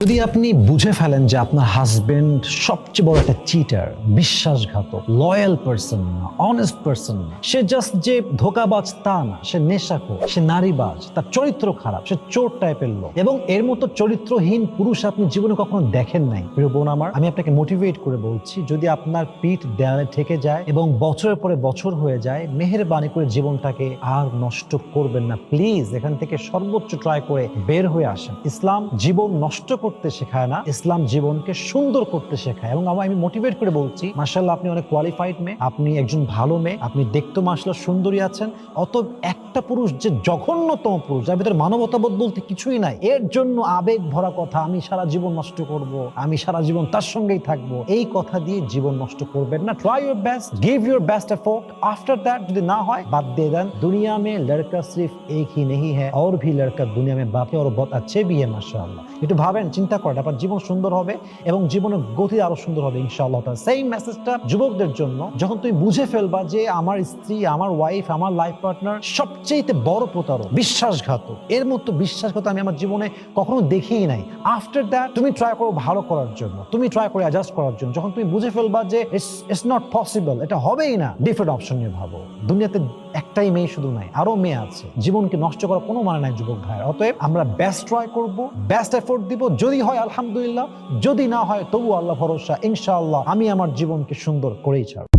যদি আপনি বুঝে ফেলেন যে আপনার হাজবেন্ড সবচেয়ে বড় একটা চিটার, বিশ্বাসঘাতক, লয়াল পারসন না, অনেস্ট পারসন না, সে জাস্ট যে ধোঁকাবাজ তা না, সে নেশাখোর, সে নারীবাজ, তার চরিত্র খারাপ, সে চোর টাইপের লোক, এবং এর মতো চরিত্রহীন পুরুষ আপনি জীবনে কখনো দেখেন নাই, প্রিয় বোন আমার, আমি আপনাকে মোটিভেট করে বলছি, যদি আপনার পিঠ দেয়ালে ঠেকে যায় এবং বছরের পরে বছর হয়ে যায়, মেহেরবানি করে জীবনটাকে আর নষ্ট করবেন না প্লিজ। এখান থেকে সর্বোচ্চ ট্রাই করে বের হয়ে আসেন। ইসলাম জীবন নষ্ট করতে শেখায় না, ইসলাম জীবনকে সুন্দর করতে শেখায়। এবং আমি মোটিভেট করে বলছি, মাশাআল্লাহ আপনি অনেক কোয়ালিফাইড মেয়ে, আপনি একজন ভালো মেয়ে, আপনি দেখতে মাশাআল্লাহ সুন্দরী আছেন। অত একটা পুরুষ যে জঘন্যতম পুরুষ, যার ভিতরে মানবতাবোধ বলতে কিছুই নাই, এর জন্য আবেগ ভরা কথা, আমি সারা জীবন নষ্ট করব, আমি সারা জীবন তার সঙ্গেই থাকবো, এই কথা দিয়ে জীবন নষ্ট করবেন না। Try your best, give your best effort. After that যদি না হয়, বাদ দিয়ে দেন। দুনিয়া में लड़का सिर्फ एक ही नहीं है, और भी लड़का दुनिया में बाकी और बहुत अच्छे भी है माशाআল্লাহ। একটু ভাবেন, চিন্তা করেন, আপনার জীবন সুন্দর হবে এবং জীবনের গতি আরো সুন্দর হবে ইনশাআল্লাহ। সেই মেসেজটা যুবকদের জন্য, যখন তুমি বুঝে ফেলবা যে আমার স্ত্রী, আমার ওয়াইফ, আমার লাইফ পার্টনার সবচেয়ে বড় প্রতারক, বিশ্বাসঘাতক, এর মতো বিশ্বাসঘাতক আমি আমার জীবনে কখনো দেখিই নাই। আফটার দ্যাট তুমি ট্রাই করো ভালো করার জন্য, তুমি ট্রাই করে অ্যাডজাস্ট করার জন্য। যখন তুমি বুঝে ফেলবা যে ইটস নট পসিবল, এটা হবেই না, ডিফারেন্ট অপশন নিয়ে ভাবো। দুনিয়াতে একটাই মেয়ে শুধু নাই, আরো মেয়ে আছে। জীবনকে নষ্ট করার কোনো মানে নাই যুবক ভাই। অতএব আমরা বেস্ট ট্রাই করব, বেস্ট এফোর্ট দিব। যদি হয় আলহামদুলিল্লাহ, যদি না হয় তবু আল্লাহ ভরসা, ইনশাআল্লাহ আমি আমার জীবনকে সুন্দর করেই ছাড়ব।